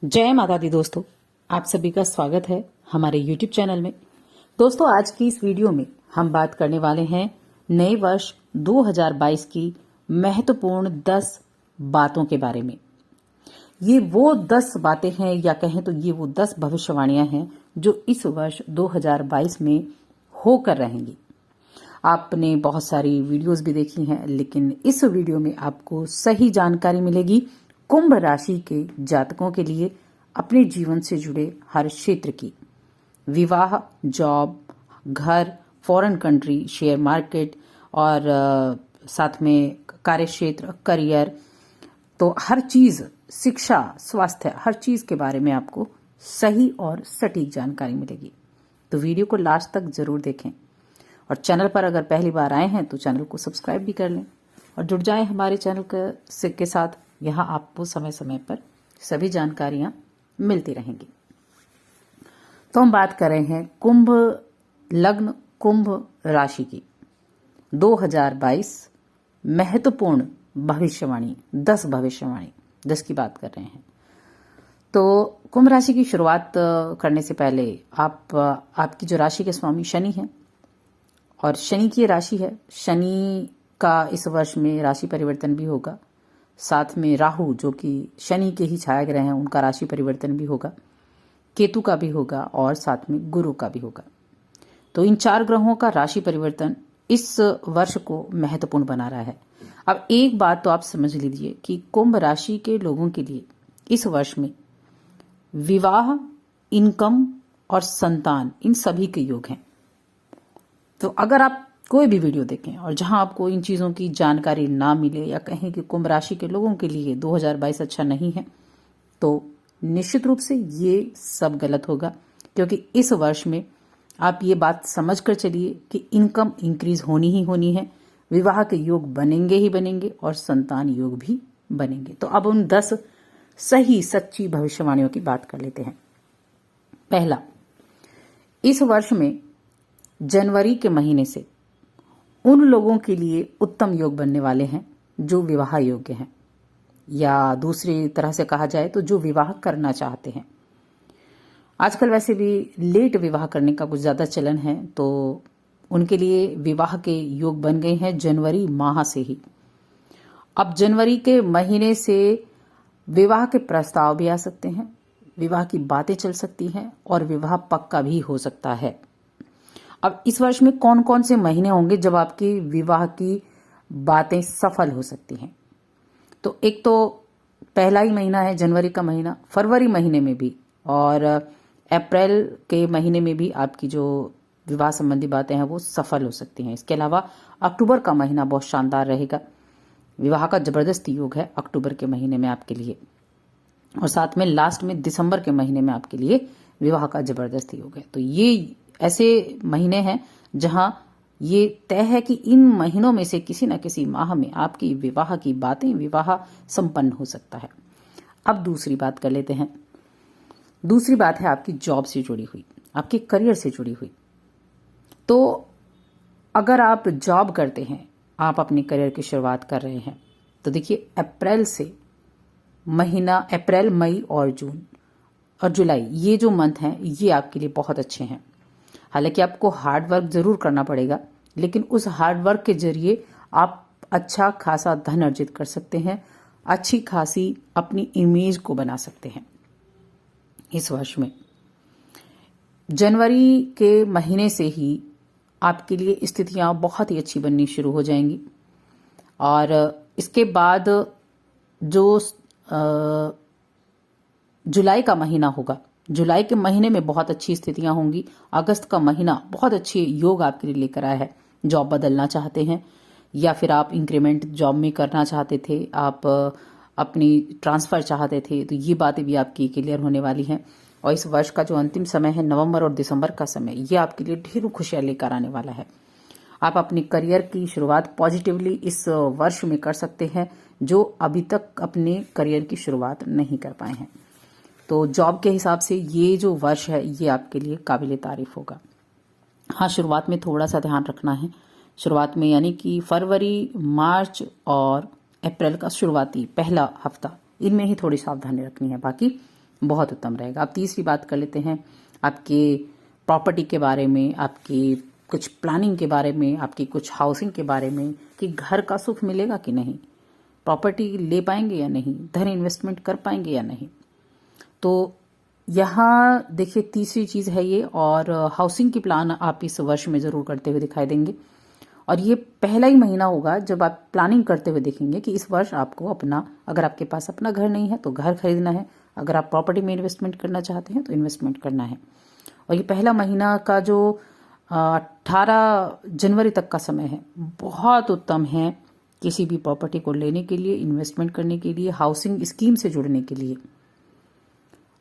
जय माता दी दोस्तों, आप सभी का स्वागत है हमारे YouTube चैनल में। दोस्तों, आज की इस वीडियो में हम बात करने वाले हैं नए वर्ष 2022 की महत्वपूर्ण 10 बातों के बारे में। ये वो 10 बातें हैं, या कहें तो ये वो 10 भविष्यवाणियां हैं जो इस वर्ष 2022 में होकर रहेंगी। आपने बहुत सारी वीडियोस भी देखी हैं, लेकिन इस वीडियो में आपको सही जानकारी मिलेगी कुंभ राशि के जातकों के लिए अपने जीवन से जुड़े हर क्षेत्र की। विवाह, जॉब, घर, फॉरेन कंट्री, शेयर मार्केट और साथ में कार्य क्षेत्र, करियर, तो हर चीज, शिक्षा, स्वास्थ्य, हर चीज के बारे में आपको सही और सटीक जानकारी मिलेगी। तो वीडियो को लास्ट तक जरूर देखें और चैनल पर अगर पहली बार आए हैं तो चैनल को सब्सक्राइब भी कर लें और जुड़ जाएं हमारे चैनल के साथ। यहाँ आपको समय समय पर सभी जानकारियां मिलती रहेंगी। तो हम बात कर रहे हैं कुंभ लग्न, कुंभ राशि की 2022 महत्वपूर्ण भविष्यवाणी, 10 भविष्यवाणी 10 की बात कर रहे हैं। तो कुंभ राशि की शुरुआत करने से पहले आपकी जो राशि के स्वामी शनि हैं, और शनि की राशि है, शनि का इस वर्ष में राशि परिवर्तन भी होगा। साथ में राहु, जो कि शनि के ही छाया ग्रह हैं, उनका राशि परिवर्तन भी होगा, केतु का भी होगा और साथ में गुरु का भी होगा। तो इन 4 ग्रहों का राशि परिवर्तन इस वर्ष को महत्वपूर्ण बना रहा है। अब एक बात तो आप समझ लीजिए कि कुंभ राशि के लोगों के लिए इस वर्ष में विवाह, इनकम और संतान, इन सभी के योग हैं। तो अगर आप कोई भी वीडियो देखें और जहां आपको इन चीजों की जानकारी ना मिले, या कहें कि कुंभ राशि के लोगों के लिए 2022 अच्छा नहीं है, तो निश्चित रूप से ये सब गलत होगा। क्योंकि इस वर्ष में आप ये बात समझ कर चलिए कि इनकम इंक्रीज होनी ही होनी है, विवाह के योग बनेंगे ही बनेंगे और संतान योग भी बनेंगे। तो अब उन 10 सही सच्ची भविष्यवाणियों की बात कर लेते हैं। पहला, इस वर्ष में जनवरी के महीने से उन लोगों के लिए उत्तम योग बनने वाले हैं जो विवाह योग्य हैं, या दूसरी तरह से कहा जाए तो जो विवाह करना चाहते हैं। आजकल वैसे भी लेट विवाह करने का कुछ ज्यादा चलन है, तो उनके लिए विवाह के योग बन गए हैं जनवरी माह से ही। अब जनवरी के महीने से विवाह के प्रस्ताव भी आ सकते हैं, विवाह की बातें चल सकती हैं और विवाह पक्का भी हो सकता है। अब इस वर्ष में कौन कौन से महीने होंगे जब आपकी विवाह की बातें सफल हो सकती हैं? तो एक तो पहला ही महीना है जनवरी का महीना, फरवरी महीने में भी और अप्रैल के महीने में भी आपकी जो विवाह संबंधी बातें हैं वो सफल हो सकती हैं। इसके अलावा अक्टूबर का महीना बहुत शानदार रहेगा, विवाह का जबरदस्त योग है अक्टूबर के महीने में आपके लिए, और साथ में लास्ट में दिसंबर के महीने में आपके लिए विवाह का जबरदस्त योग है। तो ये ऐसे महीने हैं जहां ये तय है कि इन महीनों में से किसी न किसी माह में आपकी विवाह की बातें, विवाह संपन्न हो सकता है। अब दूसरी बात कर लेते हैं। दूसरी बात है आपकी जॉब से जुड़ी हुई, आपके करियर से जुड़ी हुई। तो अगर आप जॉब करते हैं, आप अपने करियर की शुरुआत कर रहे हैं, तो देखिए अप्रैल से महीना, अप्रैल, मई और जून और जुलाई, ये जो मंथ हैं ये आपके लिए बहुत अच्छे हैं। हालांकि आपको हार्ड वर्क जरूर करना पड़ेगा, लेकिन उस हार्ड वर्क के जरिए आप अच्छा खासा धन अर्जित कर सकते हैं, अच्छी खासी अपनी इमेज को बना सकते हैं। इस वर्ष में जनवरी के महीने से ही आपके लिए स्थितियां बहुत ही अच्छी बननी शुरू हो जाएंगी, और इसके बाद जो जुलाई का महीना होगा, जुलाई के महीने में बहुत अच्छी स्थितियां होंगी। अगस्त का महीना बहुत अच्छे योग आपके लिए लेकर आया है। जॉब बदलना चाहते हैं, या फिर आप इंक्रीमेंट जॉब में करना चाहते थे, आप अपनी ट्रांसफर चाहते थे, तो ये बातें भी आपकी क्लियर होने वाली हैं। और इस वर्ष का जो अंतिम समय है, नवंबर और दिसंबर का समय, ये आपके लिए ढेरों खुशियां लेकर आने वाला है। आप अपने करियर की शुरुआत पॉजिटिवली इस वर्ष में कर सकते हैं, जो अभी तक अपने करियर की शुरुआत नहीं कर पाए हैं। तो जॉब के हिसाब से ये जो वर्ष है ये आपके लिए काबिले तारीफ होगा। हाँ, शुरुआत में थोड़ा सा ध्यान रखना है। शुरुआत में यानी कि फरवरी, मार्च और अप्रैल का शुरुआती पहला हफ्ता, इनमें ही थोड़ी सावधानी रखनी है। बाकी बहुत उत्तम रहेगा। अब तीसरी बात कर लेते हैं आपके प्रॉपर्टी के बारे में, आपकी कुछ प्लानिंग के बारे में, आपकी कुछ हाउसिंग के बारे में कि घर का सुख मिलेगा कि नहीं, प्रॉपर्टी ले पाएंगे या नहीं, धन इन्वेस्टमेंट कर पाएंगे या नहीं। तो यहाँ देखिए तीसरी चीज है ये। और हाउसिंग की प्लान आप इस वर्ष में जरूर करते हुए दिखाई देंगे। और ये पहला ही महीना होगा जब आप प्लानिंग करते हुए देखेंगे कि इस वर्ष आपको अपना, अगर आपके पास अपना घर नहीं है तो घर खरीदना है, अगर आप प्रॉपर्टी में इन्वेस्टमेंट करना चाहते हैं तो इन्वेस्टमेंट करना है। और ये पहला महीना का जो 18 जनवरी तक का समय है बहुत उत्तम है किसी भी प्रॉपर्टी को लेने के लिए, इन्वेस्टमेंट करने के लिए, हाउसिंग स्कीम से जुड़ने के लिए।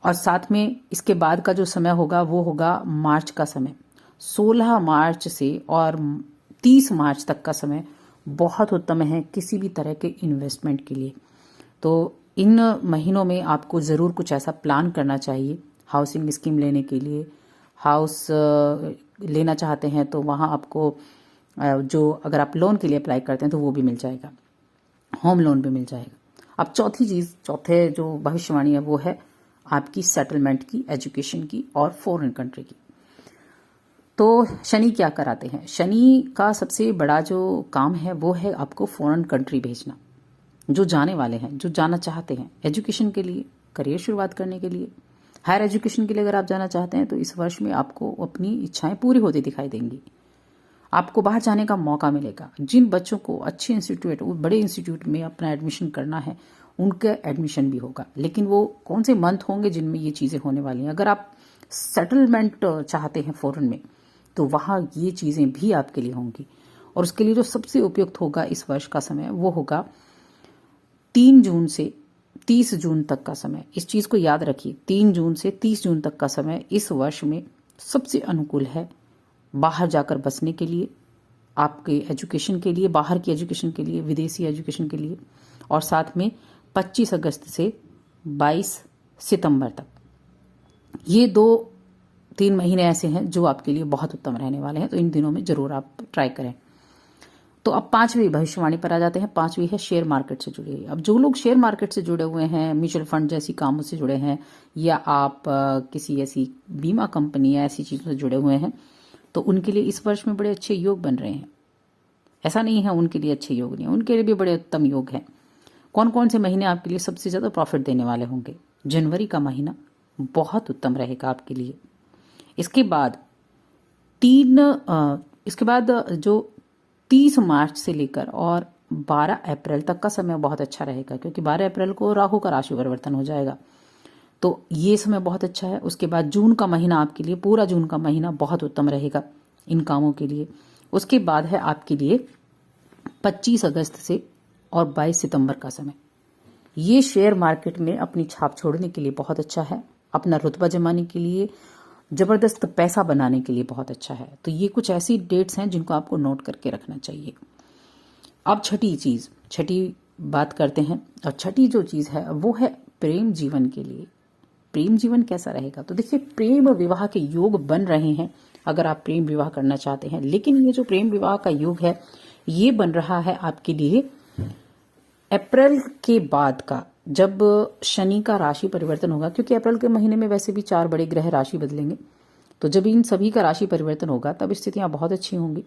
और साथ में इसके बाद का जो समय होगा वो होगा मार्च का समय। 16 मार्च से और 30 मार्च तक का समय बहुत उत्तम है किसी भी तरह के इन्वेस्टमेंट के लिए। तो इन महीनों में आपको ज़रूर कुछ ऐसा प्लान करना चाहिए हाउसिंग स्कीम लेने के लिए। हाउस लेना चाहते हैं तो वहाँ आपको जो, अगर आप लोन के लिए अप्लाई करते हैं तो वो भी मिल जाएगा, होम लोन भी मिल जाएगा। अब चौथे जो भविष्यवाणी है वो है आपकी सेटलमेंट की, एजुकेशन की और फॉरेन कंट्री की। तो शनि क्या कराते हैं? शनि का सबसे बड़ा जो काम है वो है आपको फॉरेन कंट्री भेजना। जो जाने वाले हैं, जो जाना चाहते हैं एजुकेशन के लिए, करियर शुरुआत करने के लिए, हायर एजुकेशन के लिए अगर आप जाना चाहते हैं तो इस वर्ष में आपको अपनी इच्छाएं पूरी होती दिखाई देंगी। आपको बाहर जाने का मौका मिलेगा। जिन बच्चों को अच्छे इंस्टीट्यूट, बड़े इंस्टीट्यूट में अपना एडमिशन करना है उनका एडमिशन भी होगा। लेकिन वो कौन से मंथ होंगे जिनमें ये चीज़ें होने वाली हैं। अगर आप सेटलमेंट चाहते हैं फॉरेन में तो वहाँ ये चीज़ें भी आपके लिए होंगी। और उसके लिए जो सबसे उपयुक्त होगा इस वर्ष का समय वो होगा 3 जून से 30 जून तक का समय। इस चीज़ को याद रखिए, 3 जून से 30 जून तक का समय इस वर्ष में सबसे अनुकूल है बाहर जाकर बसने के लिए, आपके एजुकेशन के लिए, बाहर की एजुकेशन के लिए, विदेशी एजुकेशन के लिए। और साथ में 25 अगस्त से 22 सितंबर तक, ये 2-3 महीने ऐसे हैं जो आपके लिए बहुत उत्तम रहने वाले हैं। तो इन दिनों में जरूर आप ट्राई करें। तो अब 5वीं भविष्यवाणी पर आ जाते हैं। 5वीं है शेयर मार्केट से जुड़ी हुई। अब जो लोग शेयर मार्केट से जुड़े हुए हैं, म्यूचुअल फंड जैसी कामों से जुड़े हैं, या आप किसी ऐसी बीमा कंपनी या ऐसी चीजों से जुड़े हुए हैं तो उनके लिए इस वर्ष में बड़े अच्छे योग बन रहे हैं। ऐसा नहीं है उनके लिए अच्छे योग नहीं है, उनके लिए भी बड़े उत्तम योग हैं। कौन कौन से महीने आपके लिए सबसे ज्यादा प्रॉफिट देने वाले होंगे? जनवरी का महीना बहुत उत्तम रहेगा आपके लिए। इसके बाद जो 30 मार्च से लेकर और 12 अप्रैल तक का समय बहुत अच्छा रहेगा, क्योंकि 12 अप्रैल को राहु का राशि परिवर्तन हो जाएगा। तो ये समय बहुत अच्छा है। उसके बाद जून का महीना आपके लिए, पूरा जून का महीना बहुत उत्तम रहेगा इन कामों के लिए। उसके बाद है आपके लिए 25 अगस्त से और 22 सितंबर का समय। ये शेयर मार्केट में अपनी छाप छोड़ने के लिए बहुत अच्छा है, अपना रुतबा जमाने के लिए, जबरदस्त पैसा बनाने के लिए बहुत अच्छा है। तो ये कुछ ऐसी डेट्स हैं जिनको आपको नोट करके रखना चाहिए। अब छठी बात करते हैं। और छठी जो चीज है वो है प्रेम जीवन के लिए। प्रेम जीवन कैसा रहेगा? तो देखिए, प्रेम विवाह के योग बन रहे हैं अगर आप प्रेम विवाह करना चाहते हैं। लेकिन ये जो प्रेम विवाह का योग है ये बन रहा है आपके लिए अप्रैल के बाद का, जब शनि का राशि परिवर्तन होगा। क्योंकि अप्रैल के महीने में वैसे भी 4 बड़े ग्रह राशि बदलेंगे, तो जब इन सभी का राशि परिवर्तन होगा तब स्थितियां बहुत अच्छी होंगी।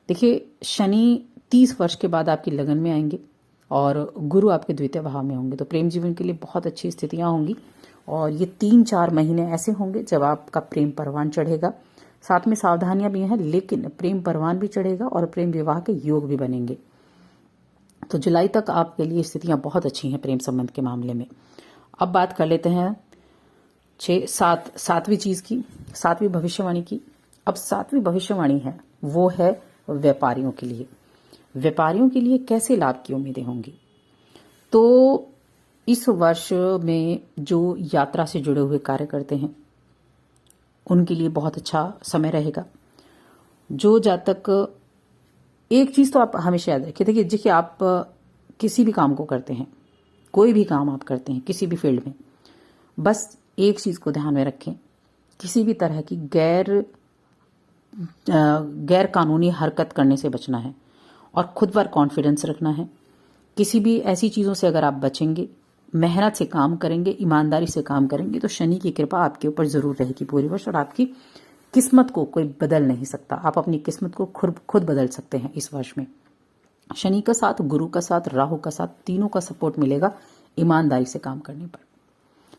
देखिए, शनि 30 वर्ष के बाद आपकी लगन में आएंगे और गुरु आपके द्वितीय भाव में होंगे। तो प्रेम जीवन के लिए बहुत अच्छी स्थितियां होंगी। और ये 3-4 महीने ऐसे होंगे जब आपका प्रेम परवान चढ़ेगा। साथ में सावधानियां भी हैं, लेकिन प्रेम परवान भी चढ़ेगा और प्रेम विवाह के योग भी बनेंगे। तो जुलाई तक आपके लिए स्थितियां बहुत अच्छी हैं प्रेम संबंध के मामले में। अब बात कर लेते हैं 7वीं चीज की, 7वीं भविष्यवाणी की। अब 7वीं भविष्यवाणी है वो है व्यापारियों के लिए। व्यापारियों के लिए कैसे लाभ की उम्मीदें होंगी? तो इस वर्ष में जो यात्रा से जुड़े हुए कार्य करते हैं उनके लिए बहुत अच्छा समय रहेगा। जो जातक, एक चीज तो आप हमेशा याद रखिए, देखिए आप किसी भी काम को करते हैं, कोई भी काम आप करते हैं किसी भी फील्ड में, बस एक चीज को ध्यान में रखें, किसी भी तरह की गैर कानूनी हरकत करने से बचना है और खुद पर कॉन्फिडेंस रखना है। किसी भी ऐसी चीजों से अगर आप बचेंगे मेहनत से काम करेंगे, ईमानदारी से काम करेंगे तो शनि की कृपा आपके ऊपर जरूर रहेगी पूरे वर्ष, और आपकी किस्मत को कोई बदल नहीं सकता। आप अपनी किस्मत को खुद बदल सकते हैं इस वर्ष में। शनि का साथ, गुरु का साथ, राहु का साथ, तीनों का सपोर्ट मिलेगा ईमानदारी से काम करने पर।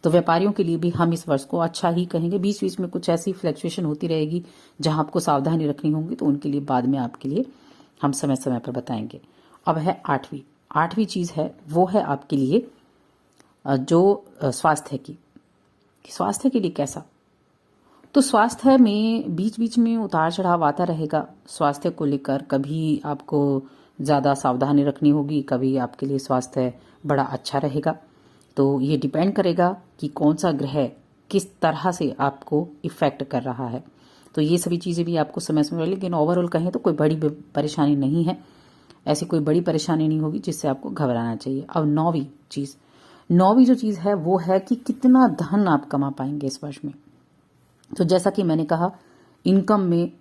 तो व्यापारियों के लिए भी हम इस वर्ष को अच्छा ही कहेंगे। बीच बीच में कुछ ऐसी फ्लक्चुएशन होती रहेगी जहां आपको सावधानी रखनी होगी, तो उनके लिए बाद में आपके लिए हम समय समय पर बताएंगे। अब है आठवीं चीज है, वो है आपके लिए जो स्वास्थ्य की। स्वास्थ्य के लिए कैसा? तो स्वास्थ्य में बीच बीच में उतार चढ़ाव आता रहेगा। स्वास्थ्य को लेकर कभी आपको ज़्यादा सावधानी रखनी होगी, कभी आपके लिए स्वास्थ्य बड़ा अच्छा रहेगा। तो ये डिपेंड करेगा कि कौन सा ग्रह किस तरह से आपको इफेक्ट कर रहा है। तो ये सभी चीज़ें भी आपको समय समय, लेकिन ओवरऑल कहें तो कोई बड़ी परेशानी नहीं है, ऐसी कोई बड़ी परेशानी नहीं होगी जिससे आपको घबराना चाहिए। अब नौवीं जो चीज़ है वो है कि कितना धन आप कमा पाएंगे इस वर्ष में। तो जैसा कि मैंने कहा, इनकम में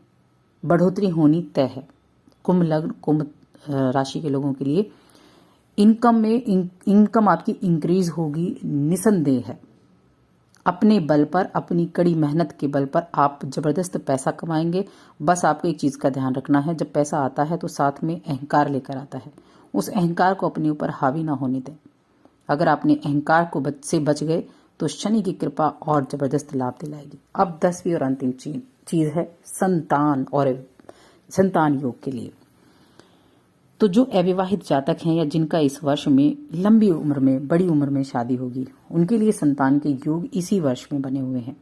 बढ़ोतरी होनी तय है। कुंभ लग्न, कुंभ राशि के लोगों के लिए इनकम आपकी इंक्रीज होगी निसंदेह है। अपने बल पर, अपनी कड़ी मेहनत के बल पर आप जबरदस्त पैसा कमाएंगे। बस आपको एक चीज का ध्यान रखना है, जब पैसा आता है तो साथ में अहंकार लेकर आता है। उस अहंकार को अपने ऊपर हावी ना होने दें। अगर आपने अहंकार को से बच गए तो शनि की कृपा और जबरदस्त लाभ दिलाएगी। अब 10वीं और अंतिम चीज है संतान और संतान योग के लिए। तो जो अविवाहित जातक हैं या जिनका इस वर्ष में लंबी उम्र में, बड़ी उम्र में शादी होगी, उनके लिए संतान के योग इसी वर्ष में बने हुए हैं।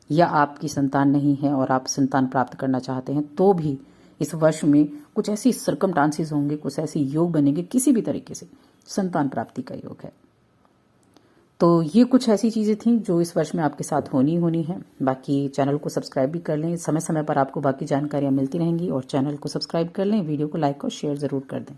या आपकी संतान नहीं है और आप संतान प्राप्त करना चाहते हैं तो भी इस वर्ष में कुछ ऐसी सर्कमस्टांसेस होंगे, कुछ ऐसे योग बनेंगे, किसी भी तरीके से संतान प्राप्ति का योग है। तो ये कुछ ऐसी चीजें थी जो इस वर्ष में आपके साथ होनी है। बाकी चैनल को सब्सक्राइब भी कर लें, समय समय पर आपको बाकी जानकारियां मिलती रहेंगी, और चैनल को सब्सक्राइब कर लें, वीडियो को लाइक और शेयर जरूर कर दें।